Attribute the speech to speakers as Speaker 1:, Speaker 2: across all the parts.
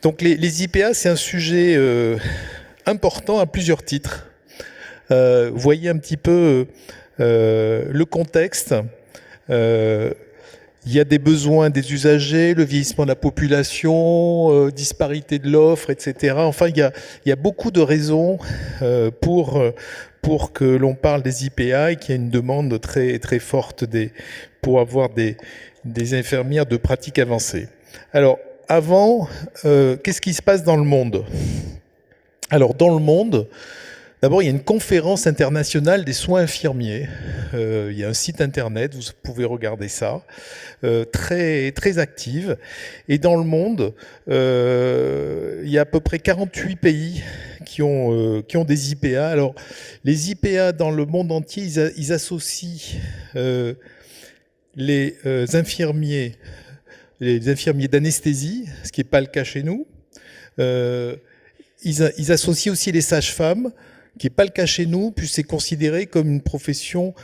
Speaker 1: Donc les IPA, c'est un sujet important à plusieurs titres. Vous voyez un petit peu le contexte. Il y a des besoins des usagers, le vieillissement de la population, disparité de l'offre, etc. Enfin, il y a beaucoup de raisons pour que l'on parle des IPA et qu'il y a une demande très, très forte pour avoir des infirmières de pratique avancée. Alors, avant, qu'est-ce qui se passe dans le monde? Alors, dans le monde, d'abord, il y a une conférence internationale des soins infirmiers. Il y a un site internet, vous pouvez regarder ça, très, très active. Et dans le monde, il y a à peu près 48 pays qui ont des IPA. Alors, les IPA dans le monde entier, ils associent les infirmiers d'anesthésie, ce qui n'est pas le cas chez nous. Ils associent aussi les sages-femmes, qui n'est pas le cas chez nous, puis c'est considéré comme une profession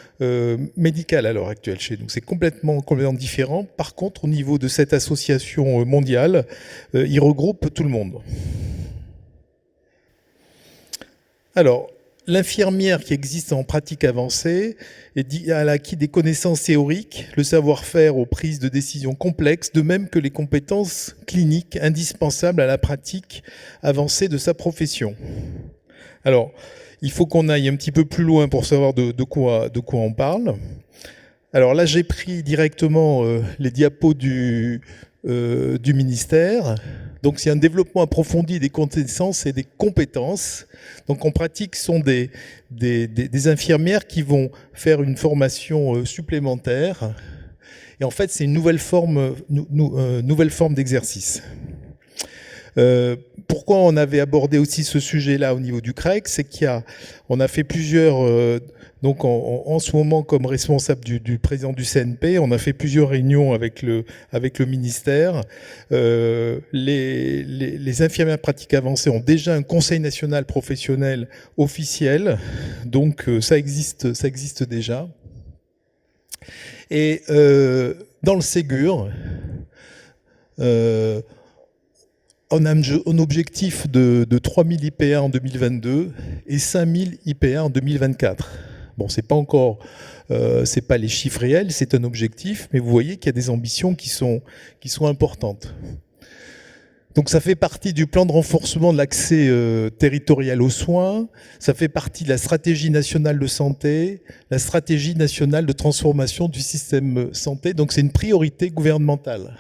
Speaker 1: médicale à l'heure actuelle chez nous. C'est complètement différent. Par contre, au niveau de cette association mondiale, il regroupe tout le monde. Alors, l'infirmière qui existe en pratique avancée elle a acquis des connaissances théoriques, le savoir-faire aux prises de décisions complexes, de même que les compétences cliniques indispensables à la pratique avancée de sa profession. Alors, il faut qu'on aille un petit peu plus loin pour savoir de quoi on parle. Alors là, j'ai pris directement les diapos du ministère. Donc c'est un développement approfondi des connaissances et des compétences. Donc en pratique, ce sont des infirmières qui vont faire une formation supplémentaire. Et en fait, c'est une nouvelle forme d'exercice. Pourquoi on avait abordé aussi ce sujet-là au niveau du CREC, c'est qu'on a fait plusieurs... donc en ce moment, comme responsable du président du CNP, on a fait plusieurs réunions avec le ministère. Les infirmières pratiques avancées ont déjà un conseil national professionnel officiel, donc ça existe déjà. Et dans le Ségur, on a un objectif de 3000 IPA en 2022 et 5000 IPA en 2024. Bon, c'est pas encore, c'est pas les chiffres réels, c'est un objectif, mais vous voyez qu'il y a des ambitions qui sont importantes. Donc ça fait partie du plan de renforcement de l'accès territorial aux soins, ça fait partie de la stratégie nationale de santé, la stratégie nationale de transformation du système santé, donc c'est une priorité gouvernementale.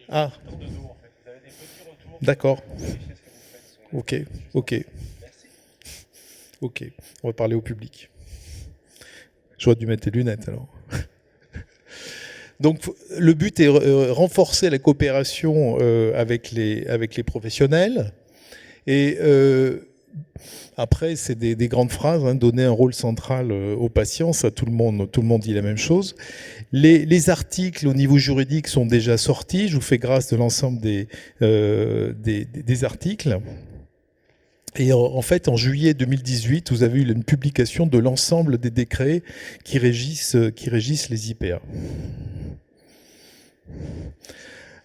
Speaker 1: Ah, d'accord. Ok. On va parler au public. J'aurais dû mettre les lunettes alors. Donc le but est renforcer la coopération avec les professionnels. Et après, c'est des grandes phrases, hein, donner un rôle central aux patients, ça tout le monde dit la même chose. Les articles au niveau juridique sont déjà sortis, je vous fais grâce de l'ensemble des articles. Et en fait, en juillet 2018, vous avez eu une publication de l'ensemble des décrets qui régissent les IPA.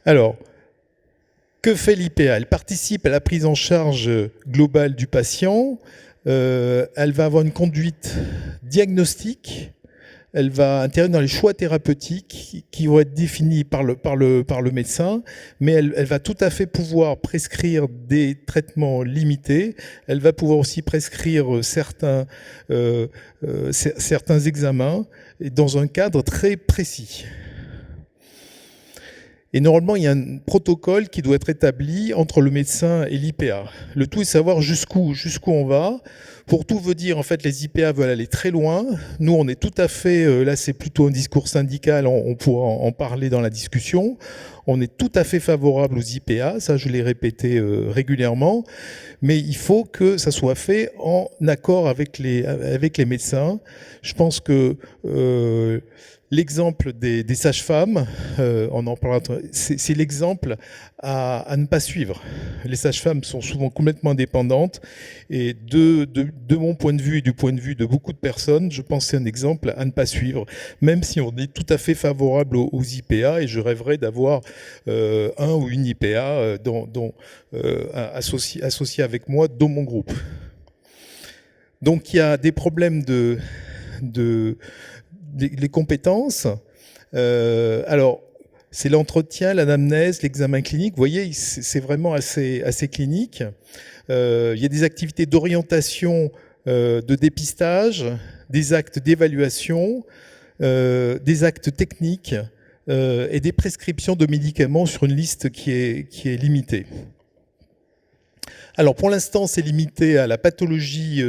Speaker 1: Alors, que fait l'IPA? Elle participe à la prise en charge globale du patient. Elle va avoir une conduite diagnostique. Elle va intervenir dans les choix thérapeutiques qui vont être définis par le médecin, mais elle va tout à fait pouvoir prescrire des traitements limités. Elle va pouvoir aussi prescrire certains examens dans un cadre très précis. Et normalement, il y a un protocole qui doit être établi entre le médecin et l'IPA. Le tout est de savoir jusqu'où on va. Pour tout veut dire, en fait, les IPA veulent aller très loin. Nous, on est tout à fait, là c'est plutôt un discours syndical, on pourra en parler dans la discussion. On est tout à fait favorable aux IPA, ça je l'ai répété régulièrement, mais il faut que ça soit fait en accord avec les médecins. Je pense que l'exemple des sages-femmes, c'est l'exemple à ne pas suivre. Les sages-femmes sont souvent complètement indépendantes et de mon point de vue et du point de vue de beaucoup de personnes, je pense que c'est un exemple à ne pas suivre, même si on est tout à fait favorable aux IPA, et je rêverais d'avoir un ou une IPA associé avec moi dans mon groupe. Donc il y a des problèmes les compétences. Alors, c'est l'entretien, l'anamnèse, l'examen clinique. Vous voyez, c'est vraiment assez clinique. Il y a des activités d'orientation, de dépistage, des actes d'évaluation, des actes techniques et des prescriptions de médicaments sur une liste qui est limitée. Alors, pour l'instant, c'est limité à la pathologie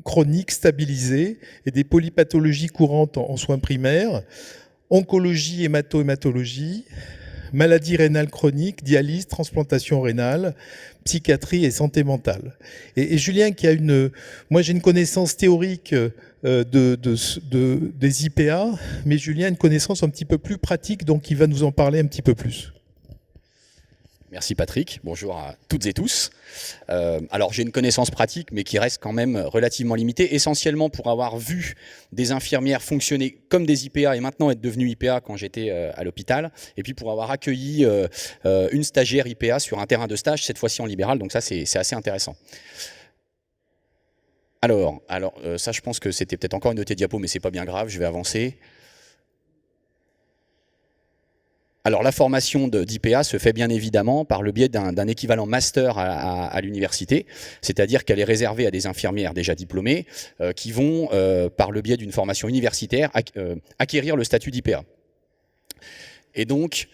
Speaker 1: chronique stabilisée et des polypathologies courantes en soins primaires, oncologie, hémato-hématologie, maladie rénale chronique, dialyse, transplantation rénale, psychiatrie et santé mentale. Et Julien, moi j'ai une connaissance théorique des IPA, mais Julien a une connaissance un petit peu plus pratique, donc il va nous en parler un petit peu plus.
Speaker 2: Merci Patrick, bonjour à toutes et tous. Alors j'ai une connaissance pratique mais qui reste quand même relativement limitée, essentiellement pour avoir vu des infirmières fonctionner comme des IPA et maintenant être devenues IPA quand j'étais à l'hôpital, et puis pour avoir accueilli une stagiaire IPA sur un terrain de stage, cette fois-ci en libéral, donc ça c'est assez intéressant. Alors ça je pense que c'était peut-être encore une de tes diapos, mais c'est pas bien grave, je vais avancer. Alors la formation d'IPA se fait bien évidemment par le biais d'un équivalent master à l'université, c'est-à-dire qu'elle est réservée à des infirmières déjà diplômées qui vont, par le biais d'une formation universitaire, acquérir le statut d'IPA. Et donc,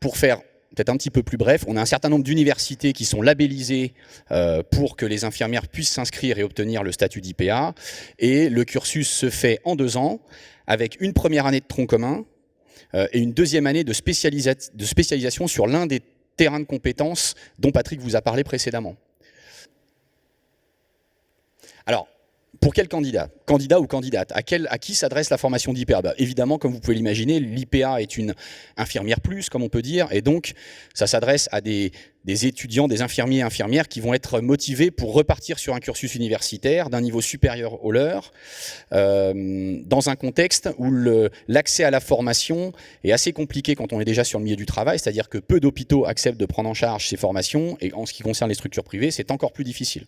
Speaker 2: pour faire peut-être un petit peu plus bref, on a un certain nombre d'universités qui sont labellisées pour que les infirmières puissent s'inscrire et obtenir le statut d'IPA, et le cursus se fait en 2 ans, avec une première année de tronc commun, et une deuxième année de spécialisation sur l'un des terrains de compétences dont Patrick vous a parlé précédemment. Alors, pour quel candidat ou candidate, à qui s'adresse la formation d'IPA? Évidemment, comme vous pouvez l'imaginer, l'IPA est une infirmière plus, comme on peut dire, et donc ça s'adresse à des étudiants, des infirmiers et infirmières qui vont être motivés pour repartir sur un cursus universitaire d'un niveau supérieur au leur, dans un contexte où l'accès à la formation est assez compliqué quand on est déjà sur le milieu du travail, c'est-à-dire que peu d'hôpitaux acceptent de prendre en charge ces formations, et en ce qui concerne les structures privées, c'est encore plus difficile.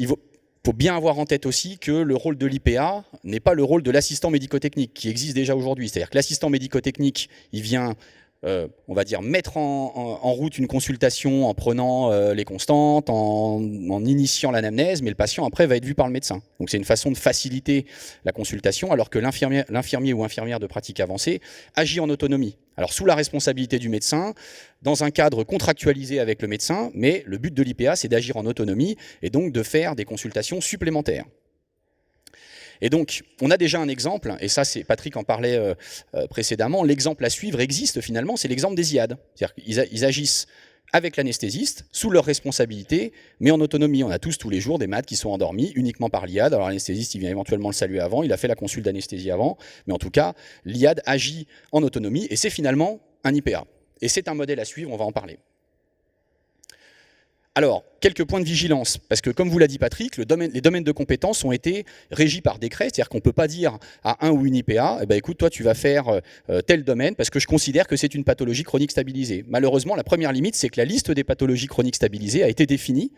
Speaker 2: Il faut bien avoir en tête aussi que le rôle de l'IPA n'est pas le rôle de l'assistant médico-technique qui existe déjà aujourd'hui. C'est-à-dire que l'assistant médico-technique, il vient, on va dire, mettre en route une consultation en prenant les constantes, en initiant l'anamnèse, mais le patient après va être vu par le médecin. Donc c'est une façon de faciliter la consultation, alors que l'infirmier ou infirmière de pratique avancée agit en autonomie. Alors sous la responsabilité du médecin, dans un cadre contractualisé avec le médecin, mais le but de l'IPA, c'est d'agir en autonomie et donc de faire des consultations supplémentaires. Et donc, on a déjà un exemple, et ça, Patrick en parlait précédemment, l'exemple à suivre existe finalement, c'est l'exemple des IAD. C'est-à-dire qu'ils agissent avec l'anesthésiste, sous leur responsabilité, mais en autonomie. On a tous les jours des malades qui sont endormis uniquement par l'IAD. Alors l'anesthésiste, il vient éventuellement le saluer avant, il a fait la consulte d'anesthésie avant, mais en tout cas, l'IAD agit en autonomie, et c'est finalement un IPA. Et c'est un modèle à suivre, on va en parler. Alors, quelques points de vigilance, parce que comme vous l'a dit Patrick, les domaines de compétences ont été régis par décret, c'est-à-dire qu'on ne peut pas dire à un ou une IPA, eh ben, écoute, toi tu vas faire tel domaine parce que je considère que c'est une pathologie chronique stabilisée. Malheureusement, la première limite, c'est que la liste des pathologies chroniques stabilisées a été définie,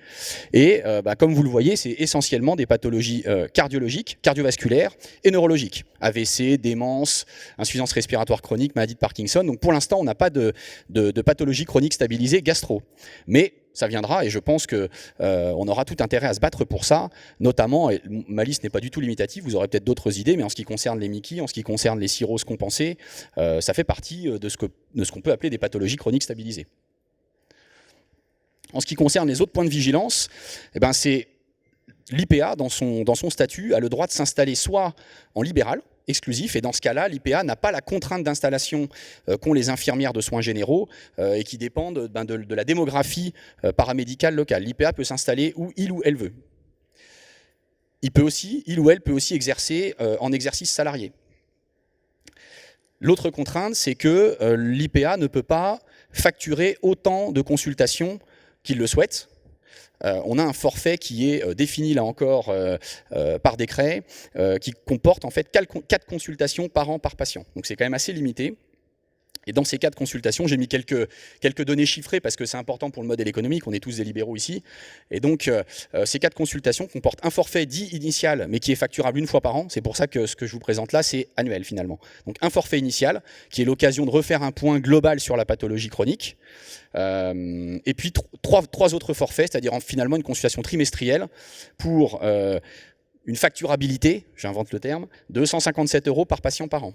Speaker 2: et comme vous le voyez, c'est essentiellement des pathologies cardiologiques, cardiovasculaires et neurologiques. AVC, démence, insuffisance respiratoire chronique, maladie de Parkinson. Donc pour l'instant, on n'a pas de pathologie chronique stabilisée gastro. Mais ça viendra, et je pense qu'on aura tout intérêt à se battre pour ça, notamment, et ma liste n'est pas du tout limitative, vous aurez peut-être d'autres idées, mais en ce qui concerne les MICI, en ce qui concerne les cirrhoses compensées, ça fait partie de ce qu'on peut appeler des pathologies chroniques stabilisées. En ce qui concerne les autres points de vigilance, eh ben c'est l'IPA, dans son statut, a le droit de s'installer soit en libéral, exclusif, et dans ce cas-là, l'IPA n'a pas la contrainte d'installation qu'ont les infirmières de soins généraux et qui dépendent de la démographie paramédicale locale. L'IPA peut s'installer où il ou elle veut. il ou elle peut aussi exercer en exercice salarié. L'autre contrainte, c'est que l'IPA ne peut pas facturer autant de consultations qu'il le souhaite. On a un forfait qui est défini là encore par décret, qui comporte en fait 4 consultations par an par patient. Donc c'est quand même assez limité. Et dans ces 4 consultations, j'ai mis quelques données chiffrées parce que c'est important pour le modèle économique, on est tous des libéraux ici. Et donc, ces 4 consultations comportent un forfait dit initial, mais qui est facturable une fois par an. C'est pour ça que ce que je vous présente là, c'est annuel finalement. Donc un forfait initial, qui est l'occasion de refaire un point global sur la pathologie chronique. Et puis 3 autres forfaits, c'est-à-dire finalement une consultation trimestrielle pour une facturabilité, j'invente le terme, de 157 € par patient par an.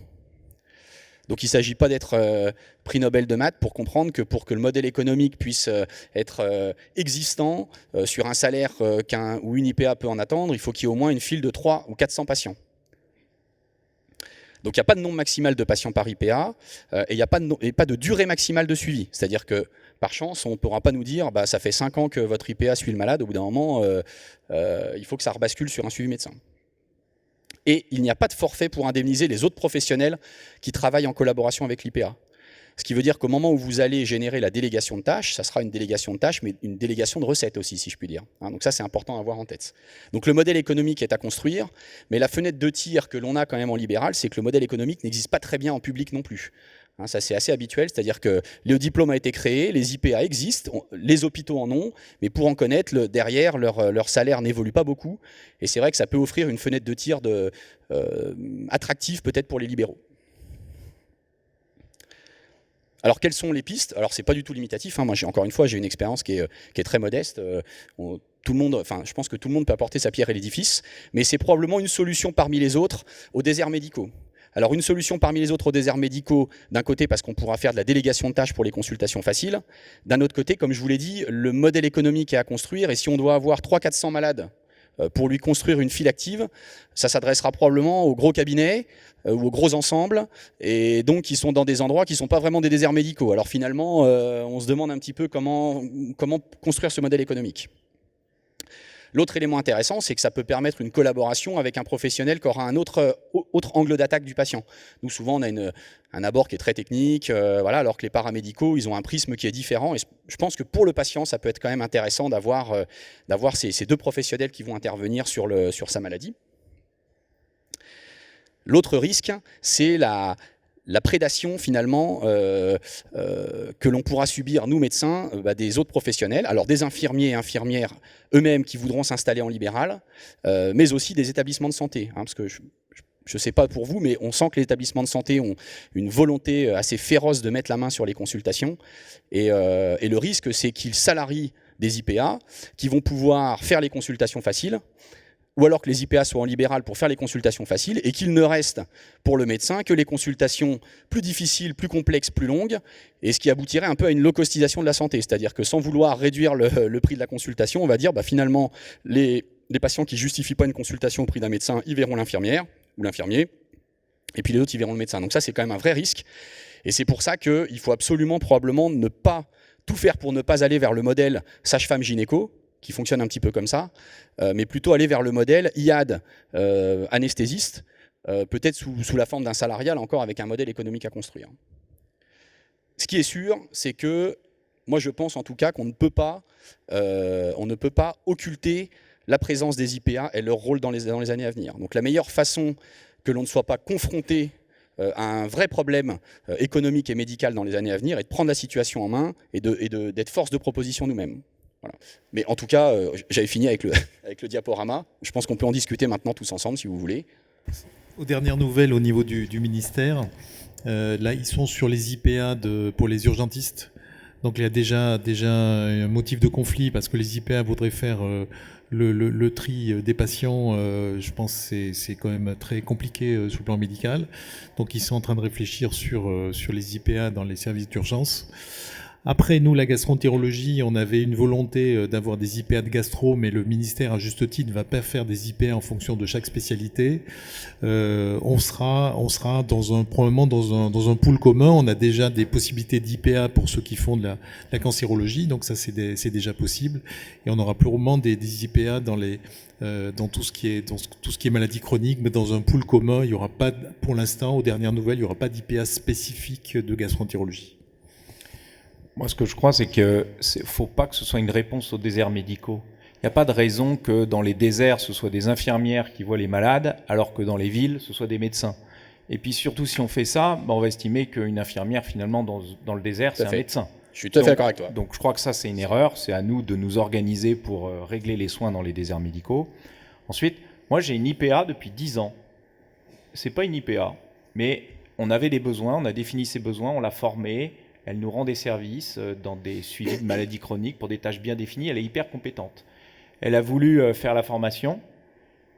Speaker 2: Donc il ne s'agit pas d'être prix Nobel de maths pour comprendre que pour que le modèle économique puisse être existant sur un salaire qu'un ou une IPA peut en attendre, il faut qu'il y ait au moins une file de 300 ou 400 patients. Donc il n'y a pas de nombre maximal de patients par IPA et il n'y a pas de durée maximale de suivi. C'est-à-dire que par chance, on ne pourra pas nous dire bah, ça fait 5 ans que votre IPA suit le malade, au bout d'un moment, il faut que ça rebascule sur un suivi médecin. Et il n'y a pas de forfait pour indemniser les autres professionnels qui travaillent en collaboration avec l'IPA. Ce qui veut dire qu'au moment où vous allez générer la délégation de tâches, ça sera une délégation de tâches, mais une délégation de recettes aussi, si je puis dire. Donc ça, c'est important à avoir en tête. Donc le modèle économique est à construire, mais la fenêtre de tir que l'on a quand même en libéral, c'est que le modèle économique n'existe pas très bien en public non plus. Ça, c'est assez habituel, c'est-à-dire que le diplôme a été créé, les IPA existent, les hôpitaux en ont, mais pour en connaître, derrière, leur salaire n'évolue pas beaucoup. Et c'est vrai que ça peut offrir une fenêtre de tir attractive peut-être pour les libéraux. Alors, quelles sont les pistes? Alors, c'est pas du tout limitatif. Moi, encore une fois, j'ai une expérience qui est très modeste. Tout le monde, je pense que tout le monde peut apporter sa pierre à l'édifice, mais c'est probablement une solution parmi les autres aux déserts médicaux. Alors une solution parmi les autres aux déserts médicaux, d'un côté parce qu'on pourra faire de la délégation de tâches pour les consultations faciles, d'un autre côté, comme je vous l'ai dit, le modèle économique est à construire et si on doit avoir 300-400 malades pour lui construire une file active, ça s'adressera probablement aux gros cabinets ou aux gros ensembles et donc qui sont dans des endroits qui ne sont pas vraiment des déserts médicaux. Alors finalement, on se demande un petit peu comment construire ce modèle économique. L'autre élément intéressant, c'est que ça peut permettre une collaboration avec un professionnel qui aura un autre angle d'attaque du patient. Nous, souvent, on a un abord qui est très technique, alors que les paramédicaux, ils ont un prisme qui est différent. Et je pense que pour le patient, ça peut être quand même intéressant d'avoir ces 2 professionnels qui vont intervenir sur sa maladie. L'autre risque, c'est la prédation finalement que l'on pourra subir, nous médecins, des autres professionnels, alors des infirmiers et infirmières eux-mêmes qui voudront s'installer en libéral, mais aussi des établissements de santé, parce que je ne sais pas pour vous, mais on sent que les établissements de santé ont une volonté assez féroce de mettre la main sur les consultations, et le risque c'est qu'ils salarient des IPA qui vont pouvoir faire les consultations faciles, ou alors que les IPA soient en libéral pour faire les consultations faciles et qu'il ne reste pour le médecin que les consultations plus difficiles, plus complexes, plus longues, et ce qui aboutirait un peu à une low-costisation de la santé, c'est-à-dire que sans vouloir réduire le prix de la consultation, on va dire finalement les patients qui ne justifient pas une consultation au prix d'un médecin, ils verront l'infirmière ou l'infirmier, et puis les autres, ils verront le médecin. Donc ça, c'est quand même un vrai risque, et c'est pour ça qu'il faut absolument probablement ne pas tout faire pour ne pas aller vers le modèle sage-femme gynéco, qui fonctionne un petit peu comme ça, mais plutôt aller vers le modèle IAD anesthésiste, peut-être sous la forme d'un salarial, encore avec un modèle économique à construire. Ce qui est sûr, c'est que, moi je pense en tout cas qu'on ne peut pas occulter la présence des IPA et leur rôle dans les années à venir. Donc la meilleure façon que l'on ne soit pas confronté à un vrai problème économique et médical dans les années à venir est de prendre la situation en main et d'être force de proposition nous-mêmes. Voilà. Mais en tout cas, j'avais fini avec le diaporama. Je pense qu'on peut en discuter maintenant tous ensemble, si vous voulez.
Speaker 3: Aux dernières nouvelles au niveau du ministère, là, ils sont sur les IPA pour les urgentistes. Donc, il y a déjà un motif de conflit parce que les IPA voudraient faire le tri des patients. Je pense que c'est quand même très compliqué sur le plan médical. Donc, ils sont en train de réfléchir sur les IPA dans les services d'urgence. Après, nous, la gastroentérologie, on avait une volonté d'avoir des IPA de gastro, mais le ministère, à juste titre, ne va pas faire des IPA en fonction de chaque spécialité. On sera probablement dans un pool commun. On a déjà des possibilités d'IPA pour ceux qui font de la cancérologie, donc ça, c'est déjà possible. Et on aura purement des IPA dans tout ce qui est maladie chronique, mais dans un pool commun, il y aura pas, pour l'instant, aux dernières nouvelles, il n'y aura pas d'IPA spécifique de gastroentérologie.
Speaker 4: Moi, ce que je crois, c'est qu'il ne faut pas que ce soit une réponse aux déserts médicaux. Il n'y a pas de raison que dans les déserts, ce soit des infirmières qui voient les malades, alors que dans les villes, ce soit des médecins. Et puis surtout, si on fait ça, on va estimer qu'une infirmière, finalement, dans le désert, c'est un médecin.
Speaker 2: Je suis tout à fait d'accord avec toi.
Speaker 4: Donc je crois que ça, c'est une erreur. C'est à nous de nous organiser pour régler les soins dans les déserts médicaux. Ensuite, moi, j'ai une IPA depuis 10 ans. C'est pas une IPA, mais on avait des besoins, on a défini ces besoins, on l'a formée. Elle nous rend des services dans des suivis de maladies chroniques pour des tâches bien définies. Elle est hyper compétente. Elle a voulu faire la formation,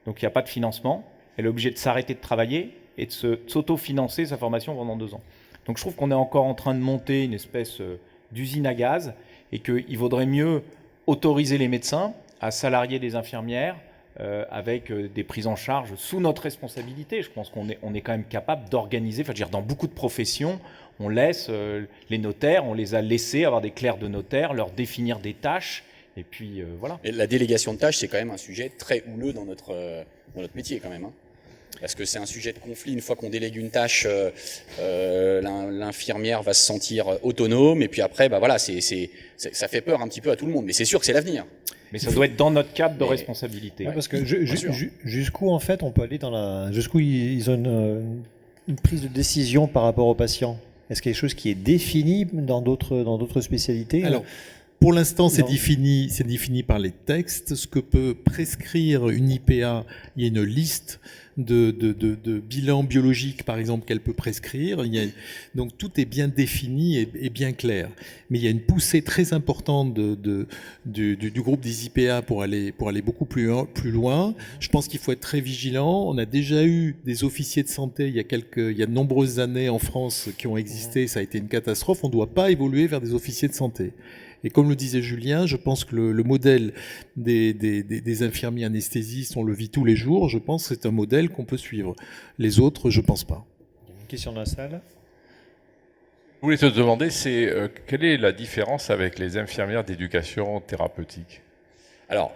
Speaker 4: donc il n'y a pas de financement. Elle est obligée de s'arrêter de travailler et de s'auto-financer sa formation pendant 2 ans. Donc je trouve qu'on est encore en train de monter une espèce d'usine à gaz et qu'il vaudrait mieux autoriser les médecins à salarier des infirmières avec des prises en charge sous notre responsabilité. Je pense qu'on est quand même capable d'organiser, dans beaucoup de professions, on laisse les notaires, on les a laissés avoir des clercs de notaire, leur définir des tâches, et puis voilà.
Speaker 2: Et la délégation de tâches, c'est quand même un sujet très houleux dans notre métier quand même. Parce que c'est un sujet de conflit. Une fois qu'on délègue une tâche, l'infirmière va se sentir autonome, et puis après, ça fait peur un petit peu à tout le monde. Mais c'est sûr que c'est l'avenir.
Speaker 4: Mais ça doit être dans notre cadre de responsabilité.
Speaker 5: Ouais, parce que jusqu'où en fait on peut aller jusqu'où ils ont une prise de décision par rapport aux patients. Est-ce qu'il y a quelque chose qui est défini dans d'autres spécialités?
Speaker 3: Alors, pour l'instant, c'est défini par les textes. Ce que peut prescrire une IPA, il y a une liste de bilans biologiques, par exemple, qu'elle peut prescrire. Donc tout est bien défini et bien clair. Mais il y a une poussée très importante du groupe des IPA pour aller beaucoup plus loin. Je pense qu'il faut être très vigilant. On a déjà eu des officiers de santé il y a de nombreuses années en France qui ont existé. Ça a été une catastrophe. On ne doit pas évoluer vers des officiers de santé. Et comme le disait Julien, je pense que le modèle des infirmiers anesthésistes, on le vit tous les jours, je pense que c'est un modèle qu'on peut suivre. Les autres, je ne pense pas.
Speaker 5: Une question dans la salle.
Speaker 6: Je voulais te demander, quelle est la différence avec les infirmières d'éducation thérapeutique ?
Speaker 2: Alors,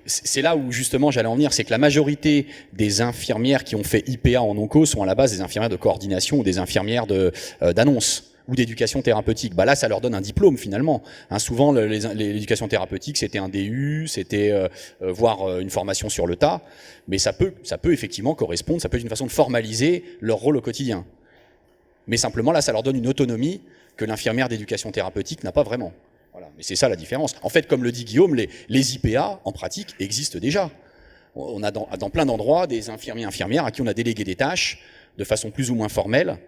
Speaker 2: c'est là où justement j'allais en venir, c'est que la majorité des infirmières qui ont fait IPA en onco sont à la base des infirmières de coordination ou des infirmières d'annonce ou d'éducation thérapeutique. Là, ça leur donne un diplôme finalement. Souvent, l'éducation thérapeutique, c'était un DU, c'était voire une formation sur le tas, mais ça peut effectivement correspondre, ça peut être une façon de formaliser leur rôle au quotidien. Mais simplement, là, ça leur donne une autonomie que l'infirmière d'éducation thérapeutique n'a pas vraiment. Voilà. Mais c'est ça la différence. En fait, comme le dit Guillaume, les IPA, en pratique, existent déjà. On a dans plein d'endroits des infirmières à qui on a délégué des tâches de façon plus ou moins formelle.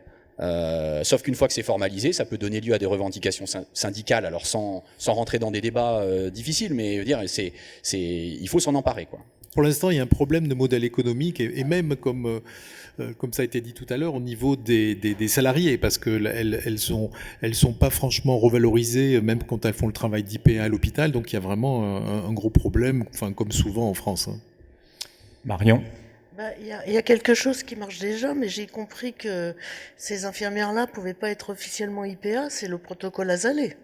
Speaker 2: Sauf qu'une fois que c'est formalisé, ça peut donner lieu à des revendications syndicales, alors sans rentrer dans des débats difficiles, mais il faut s'en emparer, quoi.
Speaker 3: Pour l'instant, il y a un problème de modèle économique et même comme ça a été dit tout à l'heure, au niveau des salariés, parce qu'elles sont pas franchement revalorisées, même quand elles font le travail d'IPA à l'hôpital, donc il y a vraiment un gros problème, comme souvent en France.
Speaker 4: Marion ?
Speaker 7: Il y a quelque chose qui marche déjà, mais j'ai compris que ces infirmières-là ne pouvaient pas être officiellement IPA, c'est le protocole Asalée.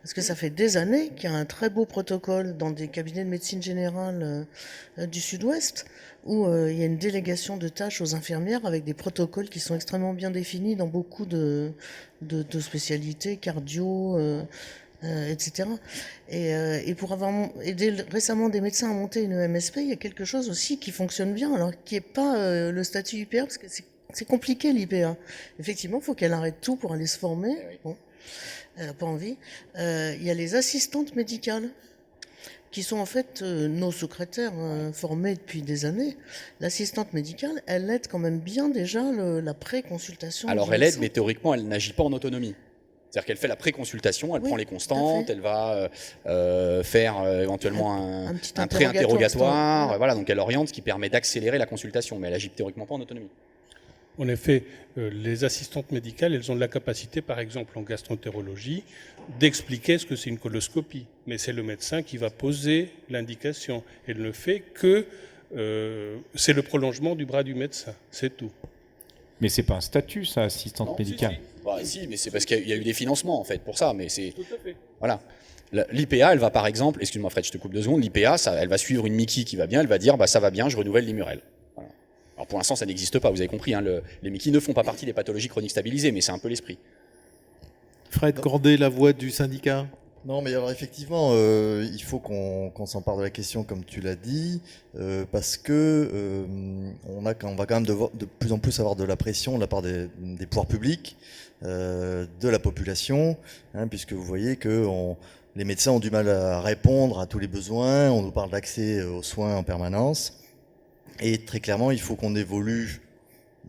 Speaker 7: Parce que ça fait des années qu'il y a un très beau protocole dans des cabinets de médecine générale du Sud-Ouest, où il y a une délégation de tâches aux infirmières avec des protocoles qui sont extrêmement bien définis dans beaucoup de spécialités, cardio, etc. Et pour avoir aidé récemment des médecins à monter une MSP, il y a quelque chose aussi qui fonctionne bien, alors qui n'est pas le statut IPA, parce que c'est compliqué l'IPA. Effectivement, il faut qu'elle arrête tout pour aller se former. Bon, elle n'a pas envie. Il y a les assistantes médicales, qui sont en fait nos secrétaires formés depuis des années. L'assistante médicale, elle aide quand même bien déjà la pré-consultation.
Speaker 2: Alors elle aide, mais théoriquement, elle n'agit pas en autonomie. C'est-à-dire qu'elle fait la pré-consultation, elle prend les constantes, elle va faire éventuellement un pré-interrogatoire, voilà, donc elle oriente, ce qui permet d'accélérer la consultation, mais elle agit théoriquement pas en autonomie.
Speaker 8: En effet, les assistantes médicales, elles ont de la capacité, par exemple en gastroentérologie, d'expliquer ce que c'est une coloscopie. Mais c'est le médecin qui va poser l'indication. Elle ne fait que... c'est le prolongement du bras du médecin, c'est tout.
Speaker 4: Mais c'est pas un statut, ça, assistante
Speaker 2: Non,
Speaker 4: médicale.
Speaker 2: Si, mais c'est parce qu'il y a eu des financements en fait pour ça. Mais c'est
Speaker 8: Tout à fait.
Speaker 2: voilà. L'IPA, elle va par exemple, excuse-moi Fred, je te coupe 2 secondes. L'IPA, elle va suivre une Mickey qui va bien, elle va dire ça va bien, je renouvelle l'Imurel. Voilà. Alors pour l'instant, ça n'existe pas. Vous avez compris, hein, les Mickey ne font pas partie des pathologies chroniques stabilisées, mais c'est un peu l'esprit.
Speaker 3: Fred Cordet, la voix du syndicat.
Speaker 9: Non, mais alors effectivement, il faut qu'on s'empare de la question, comme tu l'as dit, parce que on va quand même de plus en plus avoir de la pression de la part des pouvoirs publics, de la population, hein, puisque vous voyez que les médecins ont du mal à répondre à tous les besoins, on nous parle d'accès aux soins en permanence, et très clairement, il faut qu'on évolue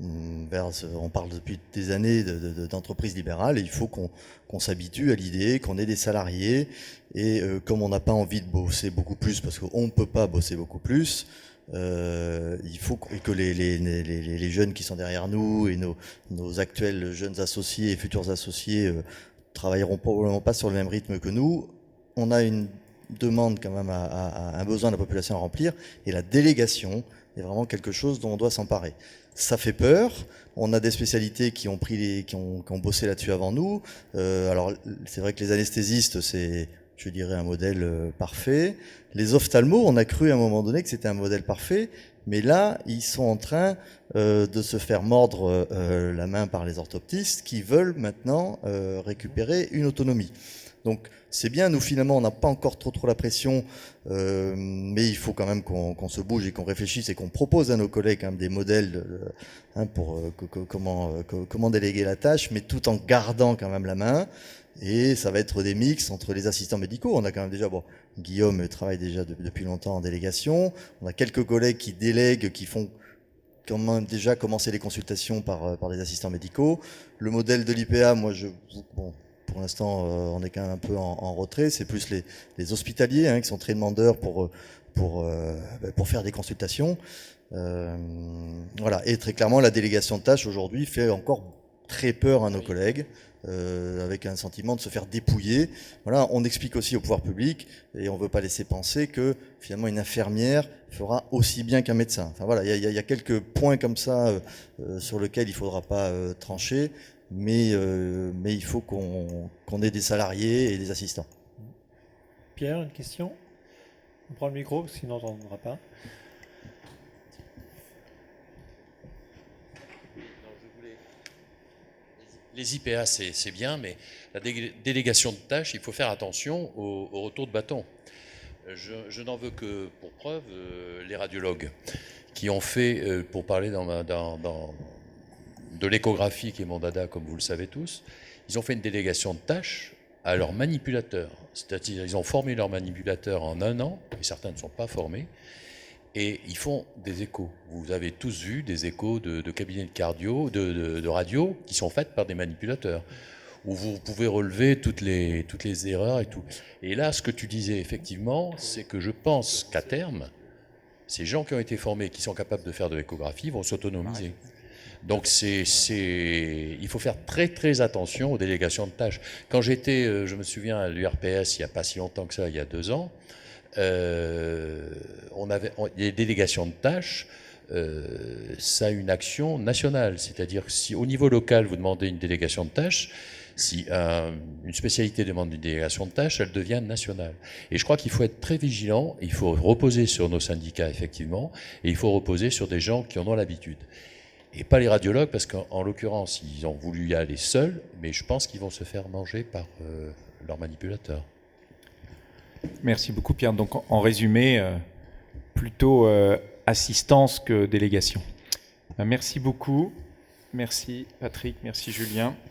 Speaker 9: on parle depuis des années d'entreprises libérales, et il faut qu'on s'habitue à l'idée qu'on ait des salariés, et comme on n'a pas envie de bosser beaucoup plus, parce qu'on ne peut pas bosser beaucoup plus, il faut que les jeunes qui sont derrière nous, et nos actuels jeunes associés et futurs associés travailleront probablement pas sur le même rythme que nous. On a une demande quand même à un besoin de la population à remplir, et la délégation est vraiment quelque chose dont on doit s'emparer. Ça fait peur. On a des spécialités qui ont bossé là-dessus avant nous. Alors c'est vrai que les anesthésistes, c'est, je dirais, un modèle parfait. Les ophtalmos, on a cru à un moment donné que c'était un modèle parfait, mais là, ils sont en train de se faire mordre la main par les orthoptistes qui veulent maintenant récupérer une autonomie. Donc c'est bien, nous finalement on n'a pas encore trop la pression, mais il faut quand même qu'on se bouge et qu'on réfléchisse et qu'on propose à nos collègues quand même des modèles pour comment déléguer la tâche, mais tout en gardant quand même la main. Et ça va être des mix entre les assistants médicaux. On a quand même déjà, Guillaume travaille déjà depuis longtemps en délégation. On a quelques collègues qui délèguent, qui font quand même déjà commencer les consultations par les assistants médicaux. Le modèle de l'IPA, pour l'instant, on est quand même un peu en retrait. C'est plus les hospitaliers qui sont très demandeurs pour faire des consultations. Voilà. Et très clairement, la délégation de tâches aujourd'hui fait encore très peur à nos collègues, avec un sentiment de se faire dépouiller. Voilà. On explique aussi au pouvoir public, et on ne veut pas laisser penser que finalement une infirmière fera aussi bien qu'un médecin. Enfin voilà, il y a quelques points comme ça sur lesquels il ne faudra pas trancher. Mais il faut qu'on ait des salariés et des assistants.
Speaker 5: Pierre, une question? On prend le micro, sinon on n'entendra pas.
Speaker 10: Les IPA, c'est bien, mais la délégation de tâches, il faut faire attention au retour de bâton. Je n'en veux que pour preuve les radiologues qui ont fait, pour parler de l'échographie qui est mon dada, comme vous le savez tous, ils ont fait une délégation de tâches à leurs manipulateurs. C'est-à-dire ils ont formé leurs manipulateurs en 1 an, et certains ne sont pas formés, et ils font des échos. Vous avez tous vu des échos de cabinets de cardio, de radio, qui sont faites par des manipulateurs, où vous pouvez relever toutes les erreurs et tout. Et là, ce que tu disais effectivement, c'est que je pense qu'à terme, ces gens qui ont été formés, qui sont capables de faire de l'échographie, vont s'autonomiser. Donc il faut faire très très attention aux délégations de tâches. Quand j'étais, je me souviens, à l'URPS, il n'y a pas si longtemps que ça, il y a 2 ans, les délégations de tâches, ça a une action nationale. C'est-à-dire que si au niveau local, vous demandez une délégation de tâches, si une spécialité demande une délégation de tâches, elle devient nationale. Et je crois qu'il faut être très vigilant, il faut reposer sur nos syndicats, effectivement, et il faut reposer sur des gens qui en ont l'habitude. Et pas les radiologues, parce qu'en l'occurrence, ils ont voulu y aller seuls, mais je pense qu'ils vont se faire manger par leurs manipulateurs.
Speaker 4: Merci beaucoup Pierre. Donc en résumé, plutôt assistance que délégation. Merci beaucoup. Merci Patrick, merci Julien.